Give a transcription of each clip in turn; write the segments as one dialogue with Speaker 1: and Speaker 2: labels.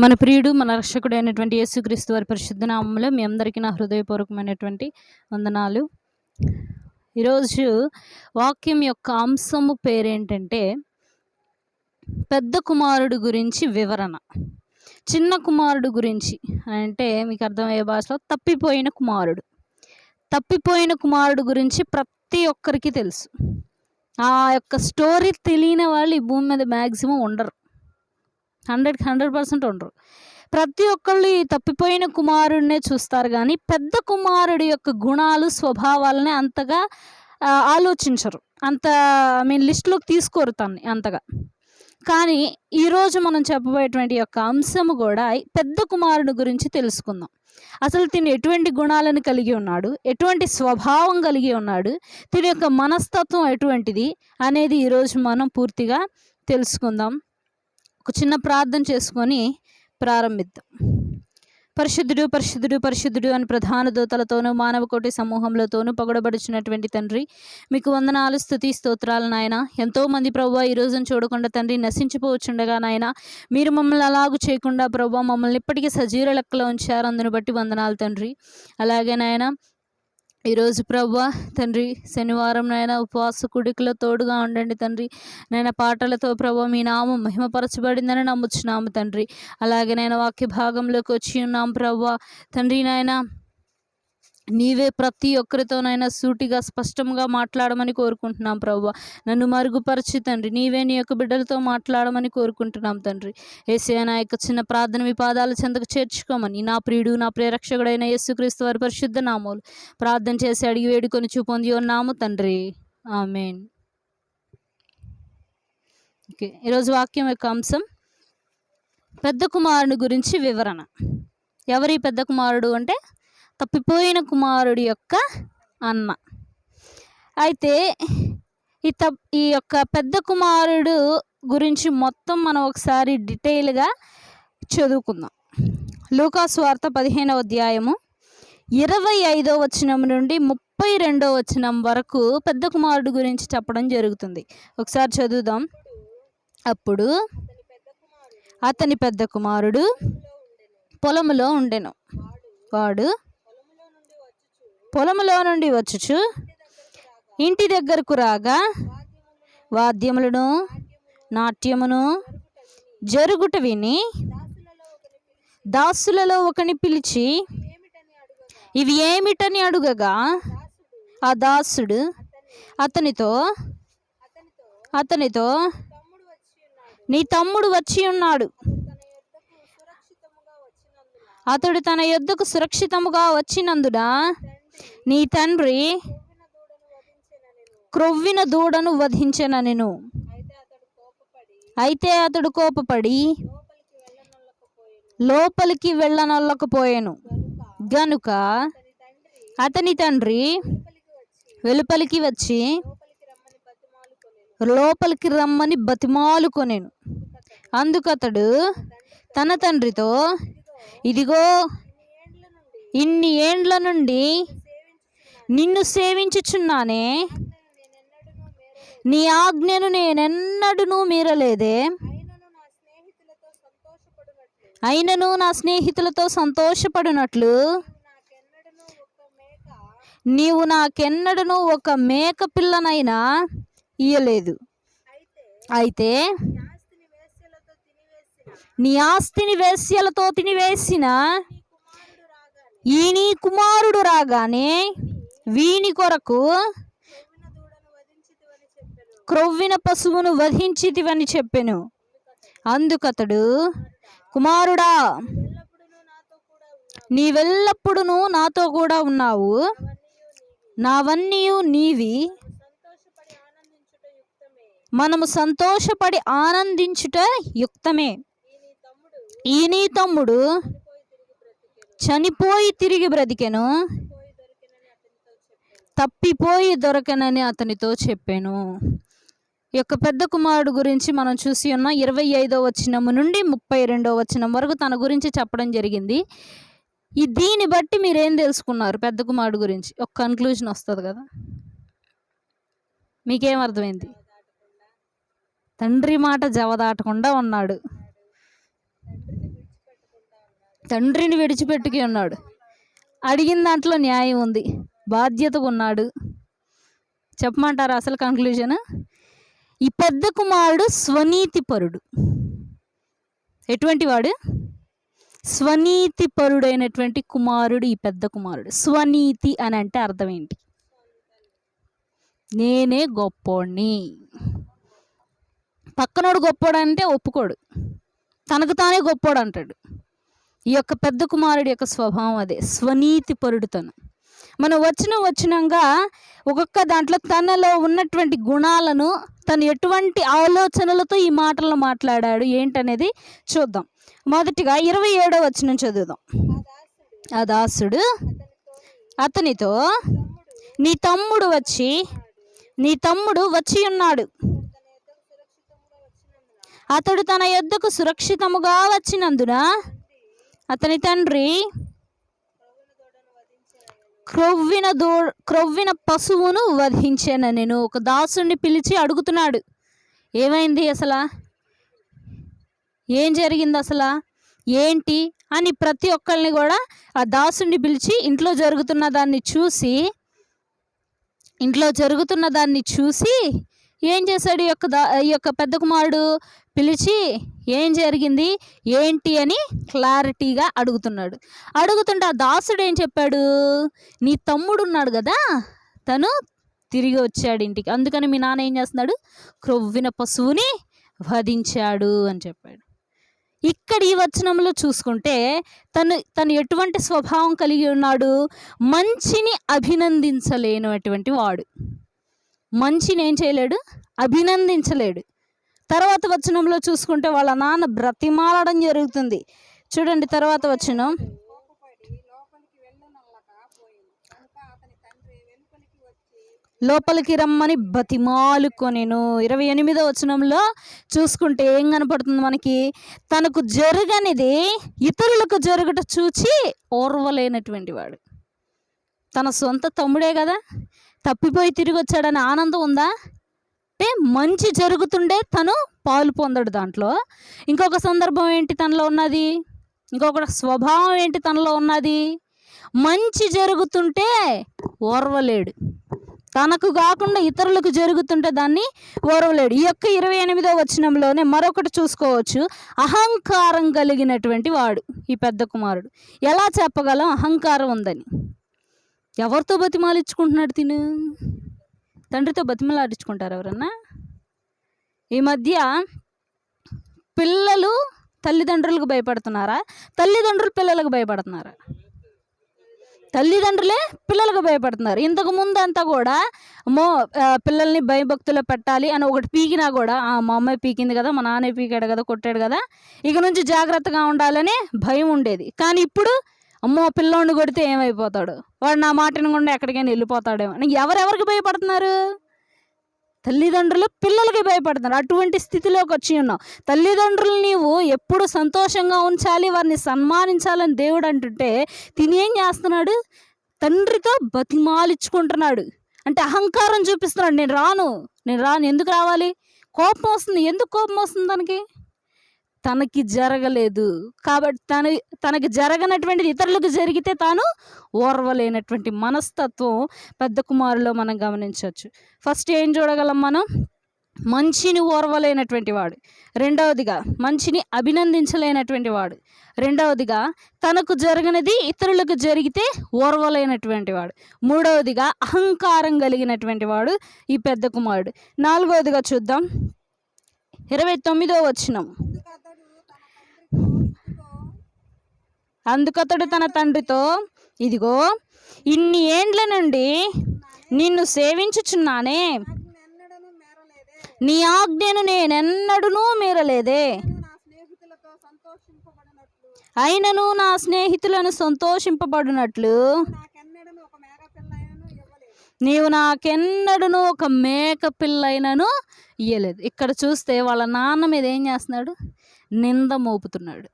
Speaker 1: మన ప్రియుడు మన రక్షకుడైనటువంటి యేసుక్రీస్తు వారి పరిశుద్ధ నామములో మీ అందరికీ నా హృదయపూర్వకమైనటువంటి వందనాలు. ఈరోజు వాక్యం యొక్క అంశము పేరేంటంటే పెద్ద కుమారుడు గురించి వివరణ. చిన్న కుమారుడు గురించి అంటే మీకు అర్థమయ్యే భాషలో తప్పిపోయిన కుమారుడు గురించి ప్రతి ఒక్కరికి తెలుసు. ఆ యొక్క స్టోరీ తెలియని వాళ్ళు ఈ భూమి మీద మ్యాక్సిమం ఉండరు. 100% ఉండరు. ప్రతి ఒక్కళ్ళు ఈ తప్పిపోయిన కుమారుడినే చూస్తారు, కానీ పెద్ద కుమారుడి యొక్క గుణాలు స్వభావాలని అంతగా ఆలోచించరు, అంత లిస్టులోకి తీసుకోరు తన్ని అంతగా. కానీ ఈరోజు మనం చెప్పబోయేటువంటి యొక్క అంశము కూడా పెద్ద కుమారుడి గురించి తెలుసుకుందాం. అసలు తిని ఎటువంటి గుణాలను కలిగి ఉన్నాడు, ఎటువంటి స్వభావం కలిగి ఉన్నాడు, తిని యొక్క మనస్తత్వం ఎటువంటిది అనేది ఈరోజు మనం పూర్తిగా తెలుసుకుందాం. ఒక చిన్న ప్రార్థన చేసుకొని ప్రారంభిద్దాం. పరిశుద్ధుడు పరిశుద్ధుడు పరిశుద్ధుడు అని ప్రధాన దూతలతోనూ మానవ కోటి సమూహంలోతోనూ పొగడబడుచున్నటువంటి తండ్రి, మీకు వందనాలు, స్తుతి, స్తోత్రాలు నాయన. ఎంతోమంది ప్రభువా ఈ రోజును చూడకుండా తండ్రి నశించిపోవచ్చుండగా నాయన, మీరు మమ్మల్ని అలాగూ చేయకుండా ప్రభువా మమ్మల్ని ఇప్పటికీ సజీవ లెక్కలో ఉంచారు, అందును బట్టి వందనాలు తండ్రి. అలాగే నాయన ఈరోజు ప్రభువా తండ్రి శనివారం నాయన ఉపవాస కుడికలో తోడుగా ఉండండి తండ్రి. నాయన పాటలతో ప్రభువా మీ నామం మహిమపరచబడిందని నమ్ముచున్నాము తండ్రి. అలాగే నాయన వాక్య భాగంలోకి వచ్చి ఉన్నాం ప్రభువా తండ్రి. నాయన నీవే ప్రతి ఒక్కరితోనైనా సూటిగా స్పష్టంగా మాట్లాడమని కోరుకుంటున్నాం ప్రభువా. నన్ను మరుగుపరచి తండ్రి నీవే నీ యొక్క బిడ్డలతో మాట్లాడమని కోరుకుంటున్నాం తండ్రి. యేసయ్య నా యొక్క చిన్న ప్రార్థన మీ పాదాల చెంతకు చేర్చుకోమని నా ప్రియుడు నా ప్రియరక్షకుడైన యేసుక్రీస్తు వారి పరిశుద్ధ నామములు ప్రార్థన చేసి అడిగి వేడుకొని చూపొంది ఉన్నాము తండ్రి, ఆమేన్. ఓకే, ఈరోజు వాక్యం యొక్క అంశం పెద్ద కుమారుని గురించి వివరణ. ఎవరి పెద్ద కుమారుడు అంటే తప్పిపోయిన కుమారుడి యొక్క అన్న. అయితే ఈ యొక్క పెద్ద కుమారుడు గురించి మొత్తం మనం ఒకసారి డీటెయిల్గా చదువుకుందాం. లూకా సువార్త 15వ అధ్యాయము 25వ వచనం నుండి 32వ వచనం వరకు పెద్ద కుమారుడు గురించి చెప్పడం జరుగుతుంది. ఒకసారి చదువుదాం. అప్పుడు అతని పెద్ద కుమారుడు పొలములో ఉండెను. వాడు పొలములో నుండి వచ్చుచు ఇంటి దగ్గరకు రాగా వాద్యములను నాట్యమును జరుగుట విని దాసులలో ఒకని పిలిచి ఇవి ఏమిటని అడుగగా ఆ దాసుడు అతనితో నీ తమ్ముడు వచ్చి ఉన్నాడు, అతడు తన యొద్దకు సురక్షితముగా వచ్చినందున నీ తండ్రి క్రొవ్విన దూడను వధించెననెను. అయితే అతడు కోపపడి లోపలికి వెళ్ళనొల్లకపోయెను గనుక అతని తండ్రి వెలుపలికి వచ్చి లోపలికి రమ్మని బతిమాలుకొనెను. అందుకతడు తన తండ్రితో, ఇదిగో ఇన్ని ఏండ్ల నుండి నిన్ను సేవించుచున్నానే, నీ ఆజ్ఞను నేనెన్నడూ మీరలేదే. అయినను నా స్నేహితులతో సంతోషపడినట్లు నీవు నాకెన్నడూ ఒక మేక పిల్లనైనా ఇయ్యలేదు. అయితే నీ ఆస్తిని వేశ్యలతో తినివేసిన ఈ నీ కుమారుడు రాగానే వీని కొరకు క్రొవ్విన పశువును వధించితివని చెప్పెను. అందుకతడు, కుమారుడా, నీవెల్లప్పుడూ నాతో కూడా ఉన్నావు, నావన్నీ నీవి, మనము సంతోషపడి ఆనందించుట యుక్తమే. ఈ నీ తమ్ముడు చనిపోయి తిరిగి బ్రతికెను, తప్పిపోయి దొరకనని అతనితో చెప్పాను. ఈ యొక్క పెద్ద కుమారుడు గురించి మనం చూసి ఉన్న 25వ వచనం నుండి 32వ వచనం వరకు తన గురించి చెప్పడం జరిగింది. దీన్ని బట్టి మీరేం తెలుసుకున్నారు పెద్ద కుమారుడు గురించి? ఒక కన్క్లూజన్ వస్తుంది కదా, మీకేం అర్థమైంది? తండ్రి మాట జవదాటకుండా ఉన్నాడు. తండ్రిని విడిచిపెట్టుకి ఉన్నాడు. అడిగిన దాంట్లో న్యాయం ఉంది, బాధ్యతగా ఉన్నాడు. చెప్పమంటారా అసలు కంక్లూజన్? ఈ పెద్ద కుమారుడు స్వనీతిపరుడు. ఎటువంటి వాడు? స్వనీతిపరుడైనటువంటి కుమారుడు ఈ పెద్ద కుమారుడు. స్వనీతి అని అంటే అర్థం ఏంటి? నేనే గొప్పోడిని. పక్కనోడు గొప్పోడు అంటే ఒప్పుకోడు, తనకు తానే గొప్పోడు అంటాడు. ఈ యొక్క పెద్ద కుమారుడి యొక్క స్వభావం అదే, స్వనీతిపరుడు తను. మనం వచ్చినంగా ఒక్కొక్క దాంట్లో తనలో ఉన్నటువంటి గుణాలను, తను ఎటువంటి ఆలోచనలతో ఈ మాటలను మాట్లాడాడు ఏంటనేది చూద్దాం. మొదటిగా 27వ వచనం చదువుదాం. ఆ దాసుడు అతనితో, నీ తమ్ముడు వచ్చి ఉన్నాడు, అతడు తన యొద్దకు సురక్షితముగా వచ్చినందున అతని తండ్రి క్రొవ్విన పశువును వధించాను. నేను ఒక దాసుని పిలిచి అడుగుతున్నాడు, ఏమైంది అసలు, ఏం జరిగింది అసలు, ఏంటి అని ప్రతి ఒక్కరిని కూడా ఆ దాసుని పిలిచి ఇంట్లో జరుగుతున్న దాన్ని చూసి ఏం చేశాడు? ఈ యొక్క పెద్ద కుమారుడు పిలిచి ఏం జరిగింది ఏంటి అని క్లారిటీగా అడుగుతుంటే ఆ దాసుడు ఏం చెప్పాడు? నీ తమ్ముడు ఉన్నాడు కదా, తను తిరిగి వచ్చాడు ఇంటికి, అందుకని మీ నాన్న ఏం చేస్తున్నాడు? క్రొవ్విన పశువుని వధించాడు అని చెప్పాడు. ఇక్కడ ఈ వచనంలో చూసుకుంటే తను ఎటువంటి స్వభావం కలిగి ఉన్నాడు? మంచిని అభినందించలేనటువంటి వాడు. మంచిని ఏం చేయలేడు? అభినందించలేడు. తర్వాత వచనంలో చూసుకుంటే వాళ్ళ నాన్న బ్రతిమాలడం జరుగుతుంది. చూడండి తర్వాత వచనం, లోపలికి రమ్మని బతిమాలుకొనెను. 28వ వచనంలో చూసుకుంటే ఏం కనపడుతుంది మనకి? తనకు జరగనిది ఇతరులకు జరుగుట చూచి ఓర్వలేనటువంటి వాడు. తన సొంత తమ్ముడే కదా, తప్పిపోయి తిరిగి వచ్చాడని ఆనందం ఉందా? అంటే మంచి జరుగుతుండే తను పాలు పొందడు దాంట్లో. ఇంకొక సందర్భం ఏంటి తనలో ఉన్నది? ఇంకొక స్వభావం ఏంటి తనలో ఉన్నది? మంచి జరుగుతుంటే ఓర్వలేడు, తనకు కాకుండా ఇతరులకు జరుగుతుంటే దాన్ని ఓర్వలేడు. ఈ యొక్క 28వ వచనంలోనే మరొకటి చూసుకోవచ్చు, అహంకారం కలిగినటువంటి వాడు ఈ పెద్ద కుమారుడు. ఎలా చెప్పగలం అహంకారం ఉందని? ఎవరితో బతిమాలించుకుంటున్నాడు? తండ్రితో బతిమలాడించుకుంటారు ఎవరన్నా? ఈ మధ్య పిల్లలు తల్లిదండ్రులకు భయపడుతున్నారా? తల్లిదండ్రులు పిల్లలకు భయపడుతున్నారా? తల్లిదండ్రులే పిల్లలకు భయపడుతున్నారు. ఇంతకు ముందు అంతా కూడా పిల్లల్ని భయభక్తులు పెట్టాలి అని ఒకటి పీకినా కూడా మా అమ్మాయి పీకింది కదా, మా నాన్న పీకాడు కదా, కొట్టాడు కదా, ఇక నుంచి జాగ్రత్తగా ఉండాలని భయం ఉండేది. కానీ ఇప్పుడు అమ్మో పిల్లోడిని కొడితే ఏమైపోతాడు, వాడు నా మాట వినకుండా ఎక్కడికైనా వెళ్ళిపోతాడేమో. ఎవరెవరికి భయపడుతున్నారు? తల్లిదండ్రులు పిల్లలకి భయపడుతున్నారు. అటువంటి స్థితిలోకి వచ్చి ఉన్నావు. తల్లిదండ్రులు నీవు ఎప్పుడు సంతోషంగా ఉంచాలి, వారిని సన్మానించాలని దేవుడు అంటుంటే తినేం చేస్తున్నాడు? తండ్రితో బతిమాలించుకుంటున్నాడు. అంటే అహంకారం చూపిస్తున్నాడు. నేను రాను. ఎందుకు రావాలి? కోపం వస్తుంది. ఎందుకు కోపం వస్తుంది? తనకి జరగలేదు కాబట్టి తనకి జరగనటువంటిది ఇతరులకు జరిగితే తాను ఓర్వలేనటువంటి మనస్తత్వం పెద్ద కుమారులో మనం గమనించవచ్చు. ఫస్ట్ ఏం చూడగలం మనం? మంచిని ఓర్వలేనటువంటి వాడు. రెండవదిగా మంచిని అభినందించలేనటువంటి వాడు. రెండవదిగా తనకు జరగనిది ఇతరులకు జరిగితే ఓర్వలేనటువంటి వాడు. మూడవదిగా అహంకారం కలిగినటువంటి వాడు ఈ పెద్ద కుమారుడు. నాలుగవదిగా చూద్దాం, 29వ వచనం. అందుకతడు తన తండ్రితో, ఇదిగో ఇన్ని ఏండ్ల నుండి నిన్ను సేవించుచున్నానే, నీ ఆజ్ఞను నేనెన్నడూ మీరలేదే, అయినను నా స్నేహితులను సంతోషింపబడినట్లు నీవు నాకెన్నడూ ఒక మేక పిల్లైనను ఇయ్యలేదు. ఇక్కడ చూస్తే వాళ్ళ నాన్న మీద ఏం చేస్తున్నాడు? నింద మోపుతున్నాడు.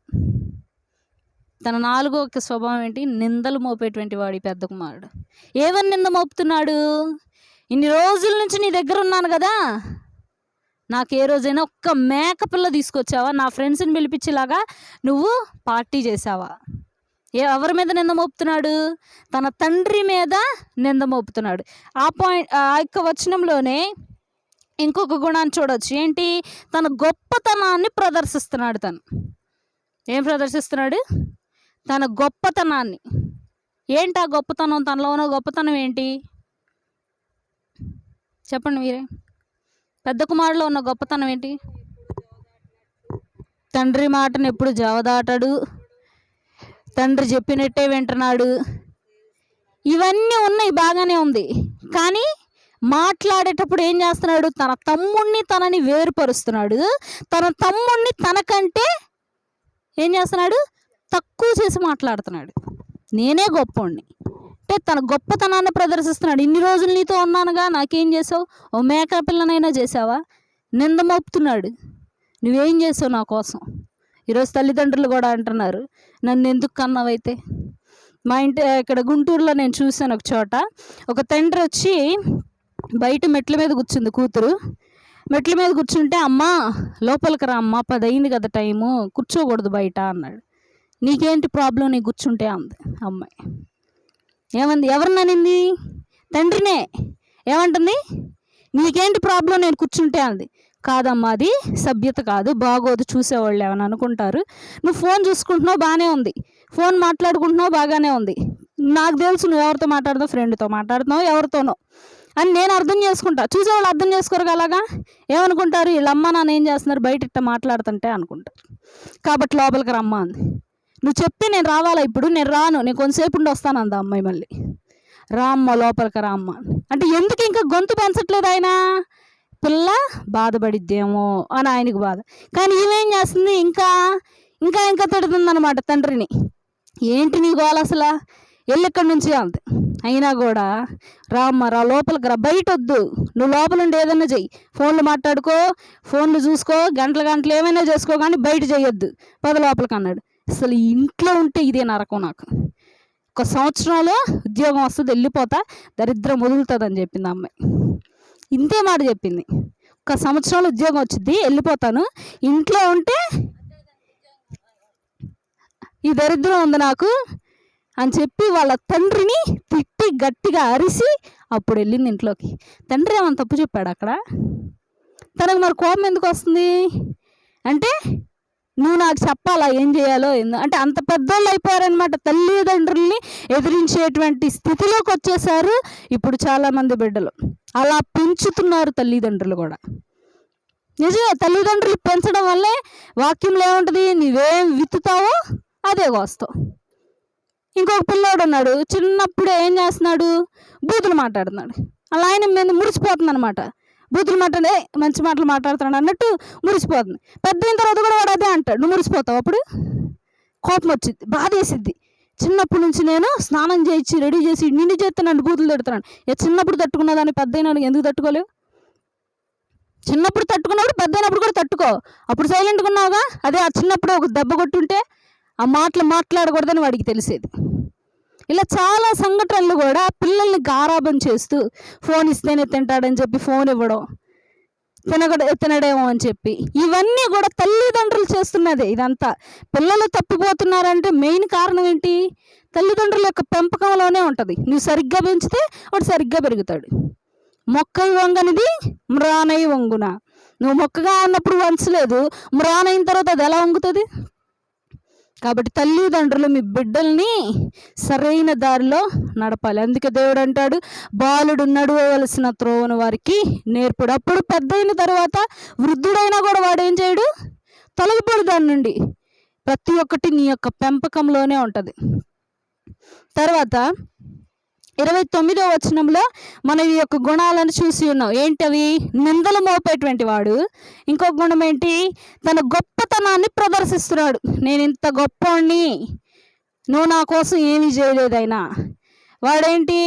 Speaker 1: తన నాలుగో స్వభావం ఏంటి? నిందలు మోపేటువంటి వాడు ఈ పెద్ద కుమారుడు. ఏమని నింద మోపుతున్నాడు? ఇన్ని రోజుల నుంచి నీ దగ్గర ఉన్నాను కదా, నాకు ఏ రోజైనా ఒక్క మేకపిల్ల తీసుకొచ్చావా? నా ఫ్రెండ్స్ని పిలిపించేలాగా నువ్వు పార్టీ చేసావా? ఎవరి మీద నింద మోపుతున్నాడు? తన తండ్రి మీద నింద మోపుతున్నాడు. ఆ యొక్క వచనంలోనే ఇంకొక గుణాన్ని చూడవచ్చు. ఏంటి? తన గొప్పతనాన్ని ప్రదర్శిస్తున్నాడు. తను ఏం ప్రదర్శిస్తున్నాడు? తన గొప్పతనాన్ని. ఏంటి ఆ గొప్పతనం? తనలో ఉన్న గొప్పతనం ఏంటి చెప్పండి మీరే. పెద్ద కుమారులో ఉన్న గొప్పతనం ఏంటి? తండ్రి మాటను ఎప్పుడు జవదాటాడు, తండ్రి చెప్పినట్టే వింటున్నాడు. ఇవన్నీ ఉన్నాయి, బాగానే ఉంది. కానీ మాట్లాడేటప్పుడు ఏం చేస్తున్నాడు? తన తమ్ముణ్ణి తనని వేరుపరుస్తున్నాడు. తన తమ్ముణ్ణి తనకంటే ఏం చేస్తున్నాడు? తక్కువ చేసి మాట్లాడుతున్నాడు. నేనే గొప్పోణ్ణి అంటే తన గొప్పతనాన్ని ప్రదర్శిస్తున్నాడు. ఇన్ని రోజులు నీతో ఉన్నానుగా, నాకేం చేసావు? ఓ మేక పిల్లనైనా చేసావా? నింద మోపుతున్నాడు. నువ్వేం చేసావు నా కోసం? ఈరోజు తల్లిదండ్రులు కూడా అంటున్నారు, నన్ను ఎందుకు కన్నావైతే. మా ఇంటి ఇక్కడ గుంటూరులో నేను చూశాను ఒక చోట. ఒక తండ్రి వచ్చి బయట మెట్ల మీద కూర్చుంది కూతురు. మెట్ల మీద కూర్చుంటే, అమ్మ లోపలికి రా అమ్మ, 10 అయింది కదా టైము, కూర్చోకూడదు బయట అన్నాడు. నీకేంటి ప్రాబ్లం, నీ కూర్చుంటే అంది అమ్మాయి. ఏమంది? ఎవరిననింది? తండ్రినే. ఏమంటుంది? నీకేంటి ప్రాబ్లం, నేను కూర్చుంటే అంది. కాదమ్మా, అది సభ్యత కాదు, బాగోదు, చూసేవాళ్ళు ఏమని అనుకుంటారు. నువ్వు ఫోన్ చూసుకుంటున్నావు, బాగానే ఉంది, ఫోన్ మాట్లాడుకుంటున్నావు, బాగానే ఉంది. నాకు తెలుసు నువ్వు ఎవరితో మాట్లాడుతావు, ఫ్రెండ్తో మాట్లాడుతున్నావు, ఎవరితోనో అని నేను అర్థం చేసుకుంటా. చూసేవాళ్ళు అర్థం చేసుకోరు అలాగా. ఏమనుకుంటారు? వీళ్ళమ్మ నాన్న ఏం చేస్తున్నారు, బయట ఇట్ట మాట్లాడుతుంటే అనుకుంటారు. కాబట్టి లోపలికి రమ్మా అంది. నువ్వు చెప్తే నేను రావాలా? ఇప్పుడు నేను రాను, నేను కొంతసేపు ఉండి వస్తాను అంద అమ్మాయి. మళ్ళీ రామ్మ లోపలికి రామ్మ అంటే ఎందుకు ఇంకా గొంతు పెంచట్లేదు ఆయన? పిల్ల బాధపడిద్దేమో అని ఆయనకు బాధ. కానీ ఈమెం చేస్తుంది? ఇంకా ఇంకా ఇంకా తిడుతుందన్నమాట తండ్రిని. ఏంటి నీ గోల అసలు, ఎక్కడి నుంచి అంది. అయినా కూడా రామ్మ రా, లోపలికి రా, బయట వద్దు, నువ్వు లోపల ఉండి ఏదైనా చెయ్యి, ఫోన్లు మాట్లాడుకో, ఫోన్లు చూసుకో, గంటలు ఏమైనా చేసుకో, కానీ బయట చేయొద్దు, పద లోపలికి అన్నాడు. అసలు ఇంట్లో ఉంటే ఇదే నరకం నాకు. 1 సంవత్సరంలో ఉద్యోగం వస్తుంది, వెళ్ళిపోతా, దరిద్రం వదులుతుంది అని చెప్పింది అమ్మాయి. ఇంతే మాట చెప్పింది. 1 సంవత్సరంలో ఉద్యోగం వచ్చింది, వెళ్ళిపోతాను, ఇంట్లో ఉంటే ఈ దరిద్రం ఉంది నాకు అని చెప్పి వాళ్ళ తండ్రిని తిట్టి గట్టిగా అరిసి అప్పుడు వెళ్ళింది ఇంట్లోకి. తండ్రి ఏమన్నా తప్పు చెప్పాడు అక్కడ? తనకు మరి కోపం ఎందుకు వస్తుంది అంటే, నువ్వు నాకు చెప్పాలా ఏం చేయాలో అంటే అంత పెద్దోళ్ళు అయిపోయారనమాట. తల్లిదండ్రుల్ని ఎదిరించేటువంటి స్థితిలోకి వచ్చేసారు ఇప్పుడు చాలామంది బిడ్డలు. అలా పెంచుతున్నారు తల్లిదండ్రులు కూడా. నిజమే, తల్లిదండ్రులు పెంచడం వల్లే వాక్యంలో ఏముంటుంది, నువ్వేం విత్తుతావో అదే కోస్తావు. ఇంకొక పిల్లోడు ఉన్నాడు, చిన్నప్పుడే ఏం చేస్తున్నాడు? బూతులు మాట్లాడుతున్నాడు. అలా ఆయన మీద మురిసిపోతుంది అనమాట. బూతులు మాట్లాడే మంచి మాటలు మాట్లాడుతున్నాడు అన్నట్టు మురిసిపోతుంది. పెద్ద అయిన తర్వాత కూడా వాడు అదే అంటాడు, నువ్వు మురిసిపోతావు. అప్పుడు కోపం వచ్చింది, బాధ వేసిద్ది. చిన్నప్పటి నుంచి నేను స్నానం చేయించి రెడీ చేసి నిండి చేస్తే నన్ను బూతులు తిడుతున్నాను. చిన్నప్పుడు తట్టుకున్న దాన్ని పెద్ద అయినా ఎందుకు తట్టుకోలేవు? చిన్నప్పుడు తట్టుకున్నప్పుడు పెద్ద అయినప్పుడు కూడా తట్టుకో. అప్పుడు సైలెంట్గా ఉన్నావుగా, అదే ఆ చిన్నప్పుడే ఒక దెబ్బ కొట్టుంటే ఆ మాటలు మాట్లాడకూడదని వాడికి తెలిసేది. ఇలా చాలా సంఘటనలు కూడా పిల్లల్ని గారాబం చేస్తూ ఫోన్ ఇస్తేనే తింటాడని చెప్పి ఫోన్ ఇవ్వడం, తినడేమో అని చెప్పి, ఇవన్నీ కూడా తల్లిదండ్రులు చేస్తున్నదే. ఇదంతా పిల్లలు తప్పిపోతున్నారంటే మెయిన్ కారణం ఏంటి? తల్లిదండ్రుల యొక్క పెంపకంలోనే ఉంటుంది. నువ్వు సరిగ్గా పెంచితే వాడు సరిగ్గా పెరుగుతాడు. మొక్కై వంగనిది మ్రానై వంగున. నువ్వు మొక్కగా ఉన్నప్పుడు వంచలేదు, మ్రానైన తర్వాత అది ఎలా వంగుతుంది? కాబట్టి తల్లిదండ్రులు మీ బిడ్డల్ని సరైన దారిలో నడపాలి. అందుకే దేవుడు అంటాడు, బాలుడు నడవవలసిన త్రోవను వారికి నేర్పుడు. అప్పుడు పెద్ద అయిన తర్వాత వృద్ధుడైనా కూడా వాడు ఏం చేయడు, తొలగిపోడు దాని నుండి. ప్రతి ఒక్కటి నీ యొక్క పెంపకంలోనే ఉంటుంది. తర్వాత 29వ వచనంలో మనం ఈ యొక్క గుణాలను చూసి ఉన్నాం. ఏంటవి? నిందలు మోపేటువంటి వాడు. ఇంకొక గుణం ఏంటి? తన గొప్పతనాన్ని ప్రదర్శిస్తున్నాడు. నేను ఇంత గొప్పవాణ్ణి, నువ్వు నా కోసం ఏమీ చేయలేదైనా. వాడేంటి?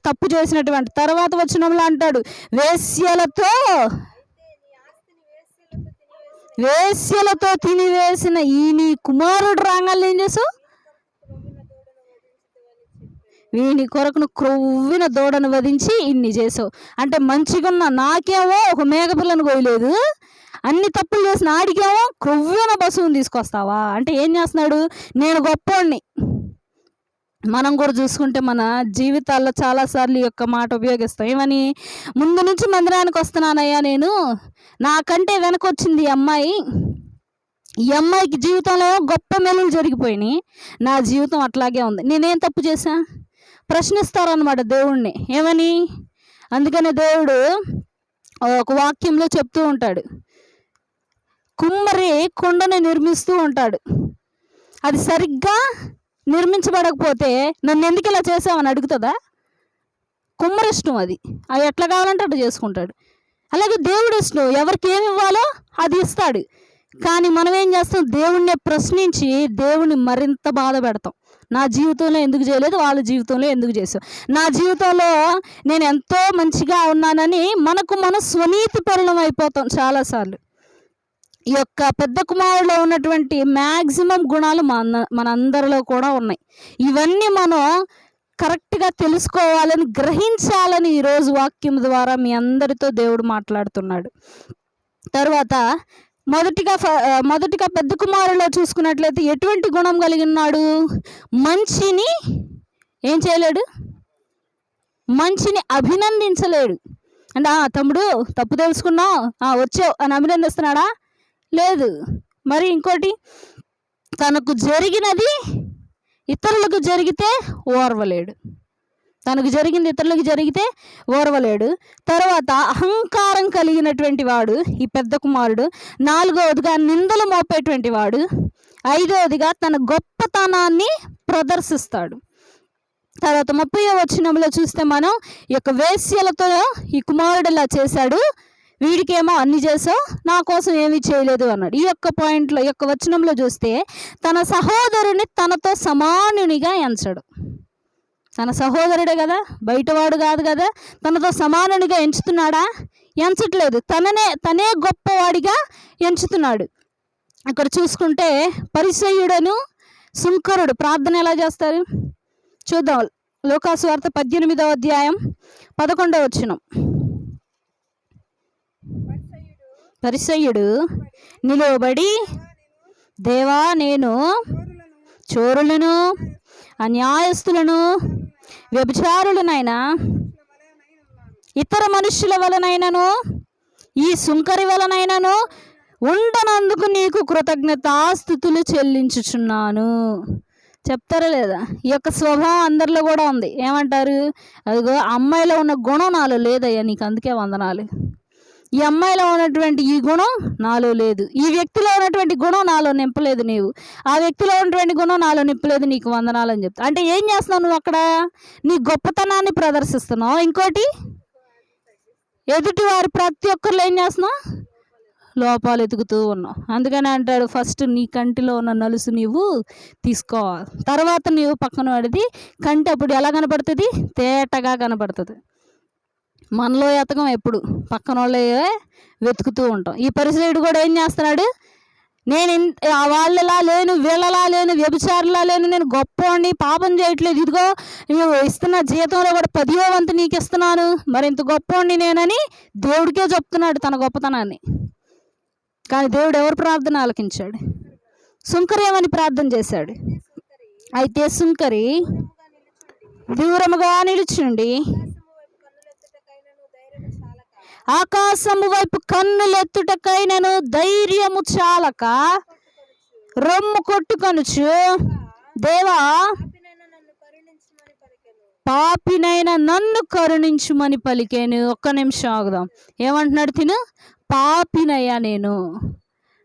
Speaker 1: తప్పు చేసినటువంటి తర్వాత వచనంలో అంటాడు, వేశ్యలతో తినివేసిన ఈ నీ కుమారుడు రాగాలను ఏం చేసావు? వీని కొరకును క్రొవ్విన దూడను వధించి ఇన్ని చేసావు. అంటే మంచిగున్న నాకేమో ఒక మేకపిల్లను కోయలేదు, అన్ని తప్పులు చేసిన ఆడికేమో క్రొవ్విన పశువుని తీసుకొస్తావా అంటే ఏం చేస్తున్నాడు? నేను గొప్పోడిని. మనం కూడా చూసుకుంటే మన జీవితాల్లో చాలాసార్లు ఈ యొక్క మాట ఉపయోగిస్తాం. ఏమని? ముందు నుంచి మందిరానికి వస్తున్నానయ్యా నేను, నాకంటే వెనకొచ్చింది ఈ అమ్మాయి, ఈ అమ్మాయికి జీవితంలో గొప్ప మేలులు జరిగిపోయినాయి, నా జీవితం అట్లాగే ఉంది, నేనేం తప్పు చేశా? ప్రశ్నిస్తారనమాట దేవుణ్ణి. ఏమని? అందుకనే దేవుడు ఒక వాక్యంలో చెప్తూ ఉంటాడు, కుమ్మరి కుండని నిర్మిస్తూ ఉంటాడు, అది సరిగ్గా నిర్మించబడకపోతే నన్ను ఎందుకు ఇలా చేసావని అడుగుతుందా? కుమ్మరి ఇష్టం, అది ఎట్లా కావాలంటే అట్లా చేసుకుంటాడు. అలాగే దేవుడు ఇష్టం, ఎవరికి ఏమి ఇవ్వాలో అది ఇస్తాడు. కానీ మనం ఏం చేస్తాం? దేవుణ్ణి ప్రశ్నించి దేవుణ్ణి మరింత బాధ పెడతాం. నా జీవితంలో ఎందుకు చేయలేదు, వాళ్ళ జీవితంలో ఎందుకు చేసావు, నా జీవితంలో నేను ఎంతో మంచిగా ఉన్నానని మనకు మనం స్వనీతి పరులం అయిపోతాం చాలాసార్లు. ఈ యొక్క పెద్ద కుమారులో ఉన్నటువంటి మ్యాక్సిమం గుణాలు మనందరిలో కూడా ఉన్నాయి. ఇవన్నీ మనం కరెక్ట్గా తెలుసుకోవాలని, గ్రహించాలని ఈరోజు వాక్యం ద్వారా మీ అందరితో దేవుడు మాట్లాడుతున్నాడు. తర్వాత మొదటిగా పెద్ద కుమారులో చూసుకున్నట్లయితే ఎటువంటి గుణం కలిగి ఉన్నాడు? మంచిని ఏం చేయలేడు? మంచిని అభినందించలేడు. అంటే తమ్ముడు తప్పు తెలుసుకున్నావు, వచ్చావు అని అభినందిస్తున్నాడా? లేదు. మరి ఇంకోటి, తనకు జరిగినది ఇతరులకు జరిగితే ఓర్వలేడు. తనకు జరిగింది ఇతరులకు జరిగితే ఓర్వలేడు. తర్వాత అహంకారం కలిగినటువంటి వాడు ఈ పెద్ద కుమారుడు. 4వదిగా నిందలు మోపేటువంటి వాడు. 5వదిగా తన గొప్పతనాన్ని ప్రదర్శిస్తాడు. తర్వాత 30వ వచనంలో చూస్తే మనం ఈ యొక్క వేశ్యలతో ఈ కుమారుడు ఇలా చేశాడు, వీడికేమో అన్ని చేసావు, నా కోసం ఏమీ చేయలేదు అన్నాడు. ఈ యొక్క పాయింట్లో, ఈ యొక్క వచనంలో చూస్తే తన సహోదరుని తనతో సమానునిగా ఎంచడు. తన సహోదరుడే కదా, బయటవాడు కాదు కదా, తనతో సమానునిగా ఎంచుతున్నాడా? ఎంచట్లేదు. తనే గొప్పవాడిగా ఎంచుతున్నాడు. అక్కడ చూసుకుంటే పరిసయ్యుడను సుంకరుడు ప్రార్థన ఎలా చేస్తారు చూద్దాం. లూకాసు వార్త 18వ అధ్యాయం 11వ వచనం. పరిసయ్యుడు నిలువబడి, దేవా నేను చోరులను, అన్యాయస్తులను, వ్యభిచారులనైనా, ఇతర మనుష్యుల వలనైనను, ఈ సుంకరి వలనైనను ఉండనందుకు నీకు కృతజ్ఞతాస్తుతులు చెల్లించుచున్నాను. చెప్తారా లేదా? ఈ యొక్క స్వభావం అందరిలో కూడా ఉంది. ఏమంటారు? అదిగో అమ్మాయిలో ఉన్న గుణం నాలో లేదయ్యా, నీకు అందుకే వందనాలు. ఈ అమ్మాయిలో ఉన్నటువంటి ఈ గుణం నాలో లేదు, ఈ వ్యక్తిలో ఉన్నటువంటి గుణం నాలో నింపలేదు నీవు, ఆ వ్యక్తిలో ఉన్నటువంటి గుణం నాలో నింపలేదు, నీకు వందనాలు అని చెప్తా. అంటే ఏం చేస్తున్నావు నువ్వు? అక్కడ నీ గొప్పతనాన్ని ప్రదర్శిస్తున్నావు. ఇంకోటి, ఎదుటి వారి ప్రతి ఒక్కరిలో ఏం చేస్తున్నావు? లోపాలు ఎతుకుతూ ఉన్నావు. అందుకని అంటాడు, ఫస్ట్ నీ కంటిలో ఉన్న నలుసు నీవు తీసుకోవాలి, తర్వాత నీవు పక్కన వాడిది కంటి అప్పుడు ఎలా కనపడుతుంది? తేటగా కనపడుతుంది. మనలో ఎతకం ఎప్పుడు పక్కన వాళ్ళే వెతుకుతూ ఉంటాం. ఈ పరిసయుడు కూడా ఏం చేస్తున్నాడు? నేను వాళ్ళలా లేను, వీళ్ళలా లేను, వ్యభిచారులా లేను, నేను గొప్పవాడిని, పాపం చేయట్లేదు, ఇదిగో నువ్వు ఇస్తున్న జీతంలో కూడా 10వ వంతు నీకు ఇస్తున్నాను, మరి ఇంత గొప్పవాడిని నేనని దేవుడికే చెప్తున్నాడు తన గొప్పతనాన్ని. కానీ దేవుడు ఎవరు ప్రార్థన ఆలకించాడు? సుంకరి ఏమని ప్రార్థన చేశాడు? అయితే సుంకరి దూరముగా నిలుచుండి ఆకాశము వైపు కన్నులెత్తుటకైనను ధైర్యము చాలక రొమ్ము కొట్టుకొనుచు, దేవా పాపినైన నన్ను కరుణించుమని పలికేను. ఒక్క నిమిషం ఆగుదాం. ఏమంటున్నాడు తిను? పాపినయ్యా నేను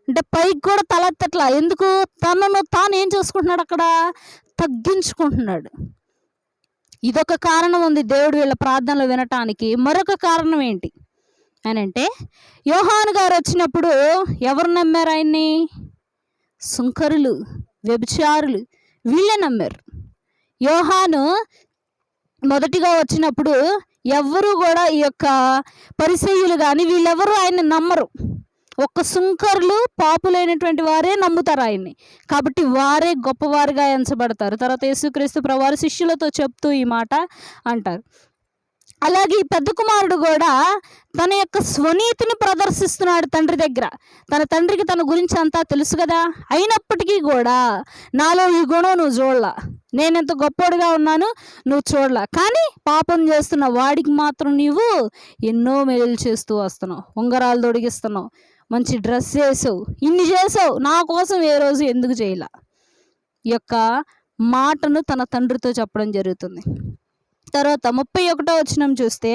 Speaker 1: అంటే పైకి కూడా తలెత్తట్లా. ఎందుకు? తనను తాను ఏం చేసుకుంటున్నాడు? అక్కడ తగ్గించుకుంటున్నాడు. ఇదొక కారణం ఉంది దేవుడు వీళ్ళ ప్రార్థనలు వినటానికి. మరొక కారణం ఏంటి అని అంటే, యోహాను గారు వచ్చినప్పుడు ఎవరు నమ్మారు ఆయన్ని? సుంకరులు, వ్యభిచారులు, వీళ్ళే నమ్మారు. యోహాను మొదటిగా వచ్చినప్పుడు ఎవ్వరూ కూడా ఈ యొక్క పరిసయ్యులు కానీ వీళ్ళెవరూ ఆయన నమ్మరు. ఒక్క సుంకర్లు పాపులైనటువంటి వారే నమ్ముతారు ఆయన్ని. కాబట్టి వారే గొప్పవారుగా ఎంచబడతారు. తర్వాత యేసుక్రీస్తు ప్రభువారు శిష్యులతో చెప్తూ ఈ మాట అంటారు. అలాగే ఈ పెద్ద కుమారుడు కూడా తన యొక్క స్వనీతిని ప్రదర్శిస్తున్నాడు తండ్రి దగ్గర. తన తండ్రికి తన గురించి అంతా తెలుసు కదా, అయినప్పటికీ కూడా నాలో ఈ గుణం నువ్వు చూడలా, నేను ఎంత గొప్పోడుగా ఉన్నాను నువ్వు చూడలా, కానీ పాపం చేస్తున్న వాడికి మాత్రం నీవు ఎన్నో మేలు చేస్తూ వస్తున్నావు, ఉంగరాలు తొడిగిస్తున్నావు, మంచి డ్రెస్ చేసావు, ఇన్ని చేసావు, నా కోసం ఏ రోజు ఎందుకు చేయలా? ఈ యొక్క మాటను తన తండ్రితో చెప్పడం జరుగుతుంది. తర్వాత 31వ వచనం చూస్తే,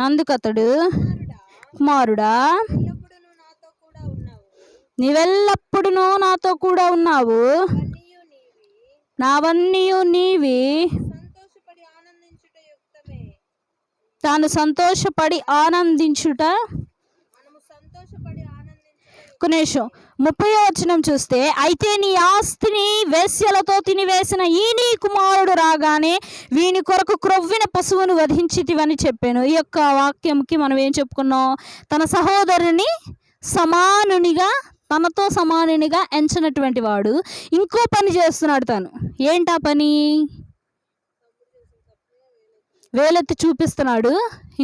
Speaker 1: అందుకతడు కుమారుడా నీవెల్లప్పుడూ నాతో కూడా ఉన్నావు, నావన్నీ నీవి, తాను సంతోషపడి ఆనందించుట. కొనేషం 30వ వచనం చూస్తే, అయితే నీ ఆస్తిని వేశ్యలతో తినివేసిన ఈ నీ కుమారుడు రాగానే వీని కొరకు క్రొవ్విన పశువును వధించితివని చెప్పాను. ఈ యొక్క వాక్యంకి మనం ఏం చెప్పుకున్నాం? తన సహోదరుని సమానునిగా, తనతో సమానునిగా ఎంచినటువంటి వాడు ఇంకో పని చేస్తున్నాడు. తను ఏంటా పని? వేలెత్తి చూపిస్తున్నాడు.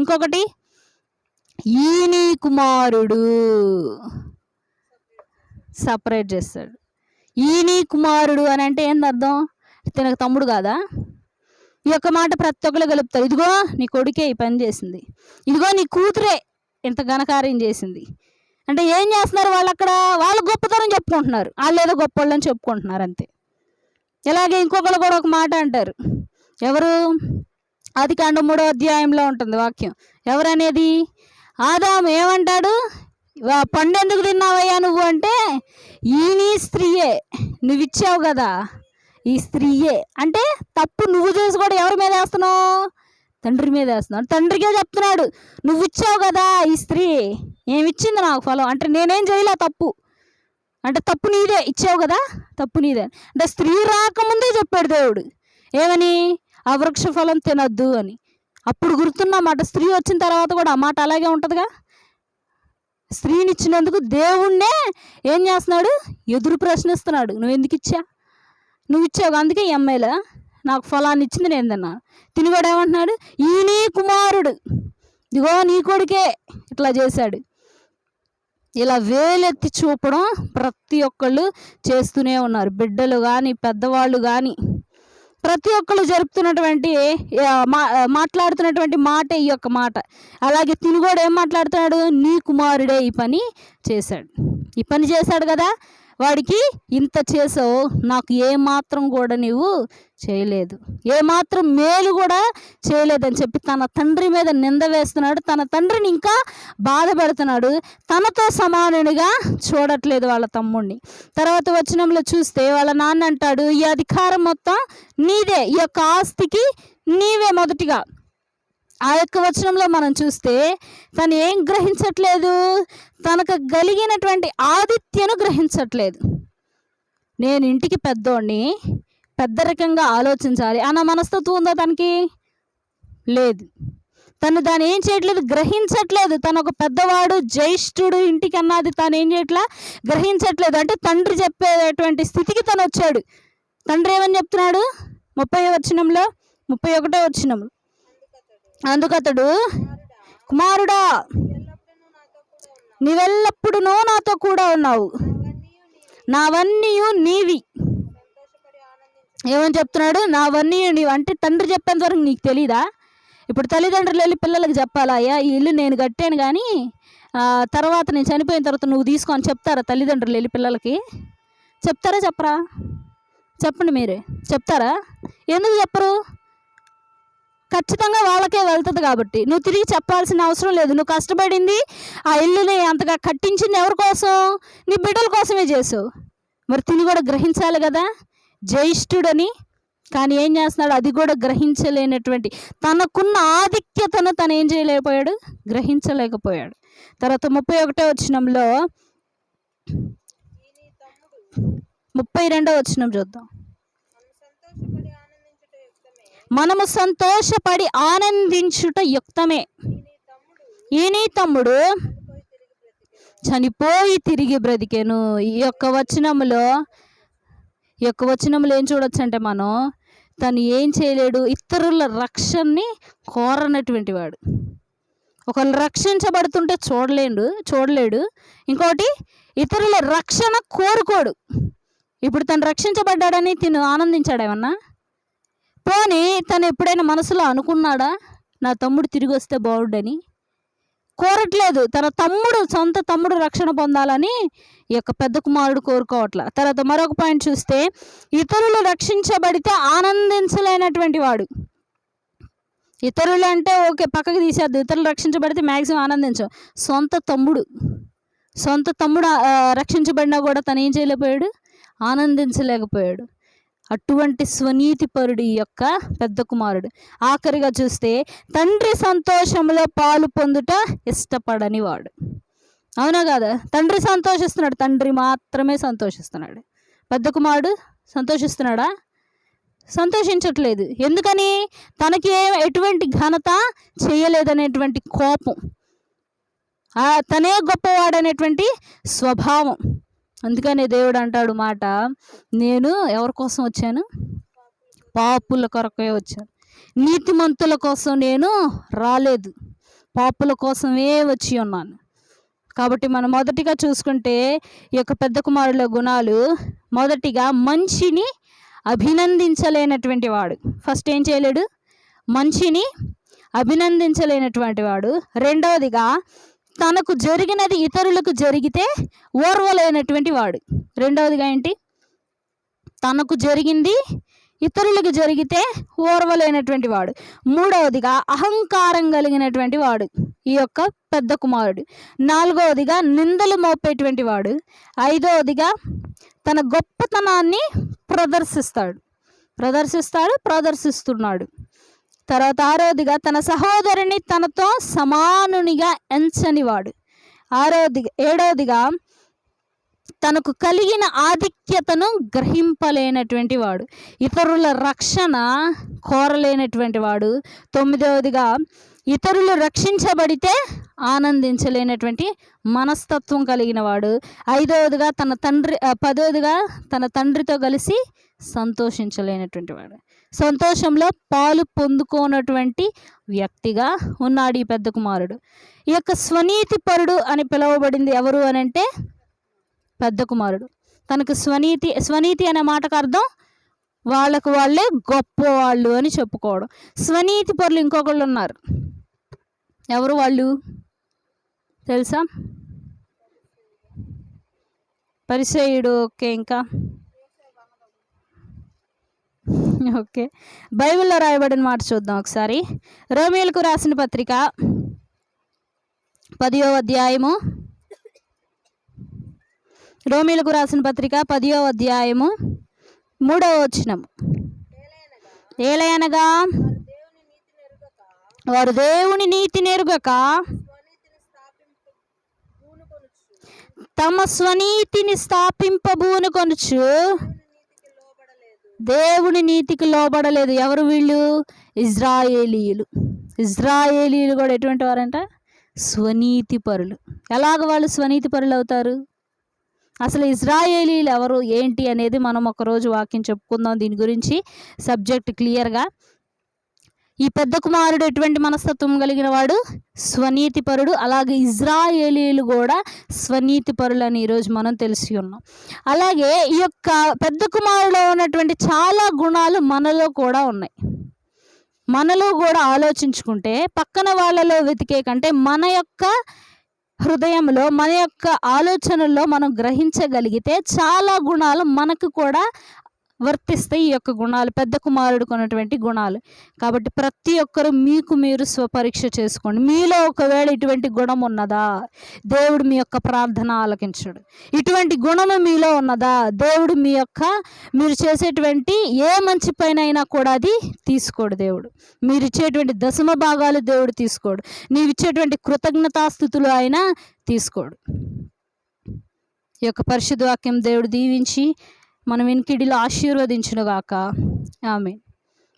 Speaker 1: ఇంకొకటి, ఈ నీ కుమారుడు సపరేట్ చేస్తాడు. ఈ నీ కుమారుడు అని అంటే ఏంది అర్థం? తనకు తమ్ముడు కాదా? ఈ యొక్క మాట ప్రతి ఒక్కరు కలుపుతారు. ఇదిగో నీ కొడుకే ఈ పని చేసింది, ఇదిగో నీ కూతురే ఇంత ఘనకార్యం చేసింది అంటే ఏం చేస్తున్నారు వాళ్ళు? అక్కడ వాళ్ళు గొప్పతనం చెప్పుకుంటున్నారు, వాళ్ళు ఏదో గొప్పవాళ్ళని చెప్పుకుంటున్నారు అంతే. ఇలాగే ఇంకొకరు కూడా ఒక మాట అంటారు. ఎవరు? ఆదికాండం 3వ అధ్యాయంలో ఉంటుంది వాక్యం. ఎవరనేది? ఆదాము ఏమంటాడు? పండు ఎందుకు తిన్నావయ్యా నువ్వు అంటే, ఈ నీ స్త్రీయే, నువ్వు ఇచ్చావు కదా, ఈ స్త్రీయే అంటే తప్పు నువ్వు చేసి కూడా ఎవరి మీద వేస్తున్నావు? తండ్రి మీద వేస్తున్నాడు. తండ్రికే చెప్తున్నాడు, నువ్వు ఇచ్చావు కదా ఈ స్త్రీ, ఏమిచ్చింది నాకు ఫలం అంటే నేనేం చేయలే తప్పు అంటే తప్పు నీదే, ఇచ్చావు కదా తప్పు నీదే అంటే స్త్రీ రాకముందే చెప్పాడు దేవుడు. ఏమని? ఆ వృక్ష ఫలం తినద్దు అని. అప్పుడు గుర్తున్నమాట. స్త్రీ వచ్చిన తర్వాత కూడా ఆ మాట అలాగే ఉంటుందిగా. స్త్రీని ఇచ్చినందుకు దేవుణ్ణే ఏం చేస్తున్నాడు? ఎదురు ప్రశ్నిస్తున్నాడు. నువ్వు ఎందుకు ఇచ్చా? నువ్వు ఇచ్చావు అందుకే ఈ అమ్మాయిలా నాకు ఫలాన్ని ఇచ్చింది, నేను తిన్నాను. తినివాడు ఏమంటున్నాడు? ఈ నీ కుమారుడు, ఇదిగో నీ కొడుకే ఇట్లా చేశాడు. ఇలా వేలెత్తి చూపడం ప్రతి ఒక్కళ్ళు చేస్తూనే ఉన్నారు. బిడ్డలు కానీ పెద్దవాళ్ళు కానీ ప్రతి ఒక్కళ్ళు జరుపుతున్నటువంటి మాట్లాడుతున్నటువంటి మాట ఈ యొక్క మాట. అలాగే తినుగోడు ఏం మాట్లాడుతున్నాడు? నీ కుమారుడే ఈ పని చేశాడు, ఈ పని చేశాడు కదా, వాడికి ఇంత చేసావు, నాకు ఏమాత్రం కూడా నీవు చేయలేదు, ఏమాత్రం మేలు కూడా చేయలేదని చెప్పి తన తండ్రి మీద నింద వేస్తున్నాడు. తన తండ్రిని ఇంకా బాధ పెడుతున్నాడు. తనతో సమానునిగా చూడట్లేదు వాళ్ళ తమ్ముడిని. తర్వాత వచనంలో చూస్తే వాళ్ళ నాన్న అంటాడు, ఈ అధికారం మొత్తం నీదే, ఈ యొక్క ఆస్తికి నీవే మొదటిగా. ఆ యొక్క వచనంలో మనం చూస్తే తను ఏం గ్రహించట్లేదు? తనకు కలిగినటువంటి ఆదిత్యను గ్రహించట్లేదు. నేను ఇంటికి పెద్దోడిని, పెద్దరికంగా ఆలోచించాలి అన్న మనస్తత్వం ఉందా తనకి? లేదు. తను దాన్ని ఏం చేయట్లేదు, గ్రహించట్లేదు. తను ఒక పెద్దవాడు, జ్యేష్ఠుడు ఇంటికి అన్నది తను ఏం చేయట్లా, గ్రహించట్లేదు. అంటే తండ్రి చెప్పేటువంటి స్థితికి తను వచ్చాడు. తండ్రి ఏమని చెప్తున్నాడు? 30వ వచనంలో, 31వ వచనంలో, అందుకతడు కుమారుడా నీవెల్లప్పుడూ నాతో కూడా ఉన్నావు, నావన్నీ నీవి. ఏమని చెప్తున్నాడు? నావన్నీ నీవు అంటే తండ్రి చెప్పేంత వరకు నీకు తెలీదా? ఇప్పుడు తల్లిదండ్రులు వెళ్ళి పిల్లలకు చెప్పాలా, అయ్యా ఈ ఇల్లు నేను కట్టాను కానీ తర్వాత నేను చనిపోయిన తర్వాత నువ్వు తీసుకొని చెప్తారా? తల్లిదండ్రులు వెళ్ళి పిల్లలకి చెప్తారా? చెప్పరా? చెప్పండి మీరే, చెప్తారా? ఎందుకు చెప్పరు? ఖచ్చితంగా వాళ్ళకే వెళ్తుంది కాబట్టి నువ్వు తిరిగి చెప్పాల్సిన అవసరం లేదు. నువ్వు కష్టపడింది ఆ ఇల్లుని అంతగా కట్టించింది ఎవరి కోసం? నీ బిడ్డల కోసమే చేసావు. మరి తిని కూడా గ్రహించాలి కదా జ్యేష్ఠుడని. కానీ ఏం చేస్తున్నాడు? అది కూడా గ్రహించలేనటువంటి తనకున్న ఆధిక్యతను తను ఏం చేయలేకపోయాడు, గ్రహించలేకపోయాడు. తర్వాత 31వ వచనంలో 32వ వచనం చూద్దాం. మనము సంతోషపడి ఆనందించుట యుక్తమే, ఈ నీ తమ్ముడు చనిపోయి తిరిగి బ్రతికెను. ఈ యొక్క వచనములో ఏం చూడొచ్చు అంటే మనం, తను ఏం చేయలేడు, ఇతరుల రక్షణని కోరనటువంటి వాడు. ఒకళ్ళు రక్షించబడుతుంటే చూడలేడు. ఇంకోటి, ఇతరుల రక్షణ కోరుకోడు. ఇప్పుడు తను రక్షించబడ్డాడని తిను ఆనందించాడేమన్నా? పోనీ తను ఎప్పుడైనా మనసులో అనుకున్నాడా నా తమ్ముడు తిరిగి వస్తే బాగుండని? కోరట్లేదు. తన సొంత తమ్ముడు రక్షణ పొందాలని ఈ యొక్క పెద్ద కుమారుడు కోరుకోవట్ల. తర్వాత మరొక పాయింట్ చూస్తే, ఇతరులు రక్షించబడితే ఆనందించలేనటువంటి వాడు. ఇతరులు అంటే ఓకే, పక్కకి తీసేద్దు. ఇతరులు రక్షించబడితే మ్యాక్సిమం ఆనందించం. సొంత తమ్ముడు రక్షించబడినా కూడా తను ఏం చేయలేకపోయాడు, ఆనందించలేకపోయాడు. అటువంటి స్వనీతిపరుడు ఈ యొక్క పెద్ద కుమారుడు. ఆఖరిగా చూస్తే, తండ్రి సంతోషంలో పాలు పొందుట ఇష్టపడని వాడు. అవునా కాదా? తండ్రి సంతోషిస్తున్నాడు, తండ్రి మాత్రమే సంతోషిస్తున్నాడు. పెద్ద కుమారుడు సంతోషిస్తున్నాడా? సంతోషించట్లేదు. ఎందుకని? తనకి ఎటువంటి ఘనత చేయలేదనేటువంటి కోపం, తనే గొప్పవాడనేటువంటి స్వభావం. అందుకనే దేవుడు అంటాడు మాట, నేను ఎవరి కోసం వచ్చాను? పాపుల కొరకే వచ్చాను, నీతిమంతుల కోసం నేను రాలేదు, పాపుల కోసమే వచ్చి ఉన్నాను. కాబట్టి మనం మొదటిగా చూసుకుంటే ఈ యొక్క పెద్ద కుమారుల గుణాలు, మొదటిగా మంచిని అభినందించలేనటువంటి వాడు. ఫస్ట్ ఏం చేయలేడు? మంచిని అభినందించలేనటువంటి వాడు. రెండవదిగా, తనకు జరిగినది ఇతరులకు జరిగితే ఓర్వలేనటువంటి వాడు. రెండవదిగా ఏంటి? తనకు జరిగింది ఇతరులకు జరిగితే ఓర్వలేనటువంటి వాడు. మూడవదిగా, అహంకారం కలిగినటువంటి వాడు ఈ యొక్క పెద్ద కుమారుడు. నాలుగవదిగా, నిందలు మోపేటువంటి వాడు. ఐదవదిగా, తన గొప్పతనాన్ని ప్రదర్శిస్తున్నాడు. తర్వాత ఆరోదిగా, తన సహోదరుని తనతో సమానునిగా ఎంచనివాడు. ఏడవదిగా, తనకు కలిగిన ఆధిక్యతను గ్రహింపలేనటువంటి వాడు, ఇతరుల రక్షణ కోరలేనటువంటి వాడు. తొమ్మిదవదిగా, ఇతరులు రక్షించబడితే ఆనందించలేనటువంటి మనస్తత్వం కలిగిన వాడు. పదవదిగా, తన తండ్రితో కలిసి సంతోషించలేనటువంటి వాడు. సంతోషంలో పాలు పొందుకోనటువంటి వ్యక్తిగా ఉన్నాడు ఈ పెద్ద కుమారుడు. ఈ యొక్క స్వనీతిపరుడు అని పిలువబడింది ఎవరు అని అంటే పెద్ద కుమారుడు. తనకు స్వనీతి అనే మాటకు అర్థం వాళ్ళకు వాళ్ళే గొప్పవాళ్ళు అని చెప్పుకోవడం. స్వనీతి పరులు ఇంకొకళ్ళు ఉన్నారు. ఎవరు వాళ్ళు తెలుసా? పరిసయ్యుడు. ఓకే, ఇంకా ఓకే, బైబిల్లో రాయబడిన మాట చూద్దాం ఒకసారి. రోమీయులకు రాసిన పత్రిక 10వ అధ్యాయము. రోమీయులకు రాసిన పత్రిక 10వ అధ్యాయము 3వ వచనం. ఏలయనగా వారు దేవుని నీతి నెరుగక తమ స్వనీతిని స్థాపింపబూనుకొనుచు దేవుని నీతికి లోబడలేదు. ఎవరు వీళ్ళు? ఇజ్రాయేలీయులు కూడా ఎటువంటి వారంట? స్వనీతి పరులు. ఎలాగ వాళ్ళు స్వనీతి పరులు అవుతారు? అసలు ఇజ్రాయేలీలు ఎవరు ఏంటి అనేది మనం ఒకరోజు వాక్యం చెప్పుకుందాం. దీని గురించి సబ్జెక్ట్ క్లియర్గా. ఈ పెద్ద కుమారుడు ఎటువంటి మనస్తత్వం కలిగిన వాడు? స్వనీతి పరుడు. అలాగే ఇజ్రాయేలీలు కూడా స్వనీతి పరులు అని ఈరోజు మనం తెలిసి ఉన్నాం. అలాగే ఈ యొక్క పెద్ద కుమారులో ఉన్నటువంటి చాలా గుణాలు మనలో కూడా ఉన్నాయి. మనలో కూడా ఆలోచించుకుంటే, పక్కన వాళ్ళలో వెతికే కంటే మన యొక్క హృదయంలో, మన యొక్క ఆలోచనల్లో మనం గ్రహించగలిగితే చాలా గుణాలు మనకు కూడా వర్తిస్తాయి. ఈ యొక్క గుణాలు పెద్ద కుమారుడికి ఉన్నటువంటి గుణాలు. కాబట్టి ప్రతి ఒక్కరు మీకు మీరు స్వపరీక్ష చేసుకోండి. మీలో ఒకవేళ ఇటువంటి గుణం ఉన్నదా? దేవుడు మీ యొక్క ప్రార్థన ఆలకించడు. ఇటువంటి గుణము మీలో ఉన్నదా? దేవుడు మీరు చేసేటువంటి ఏ మంచి పైన అయినా కూడా అది తీసుకోడు దేవుడు. మీరు ఇచ్చేటువంటి దశమ భాగాలు దేవుడు తీసుకోడు. నీవు ఇచ్చేటువంటి కృతజ్ఞతాస్థుతులు అయినా తీసుకోడు. ఈ యొక్క పరిశుద్ధ వాక్యం దేవుడు దీవించి మన వినికిడిలో ఆశీర్వదించునుగాక. ఆమేన్.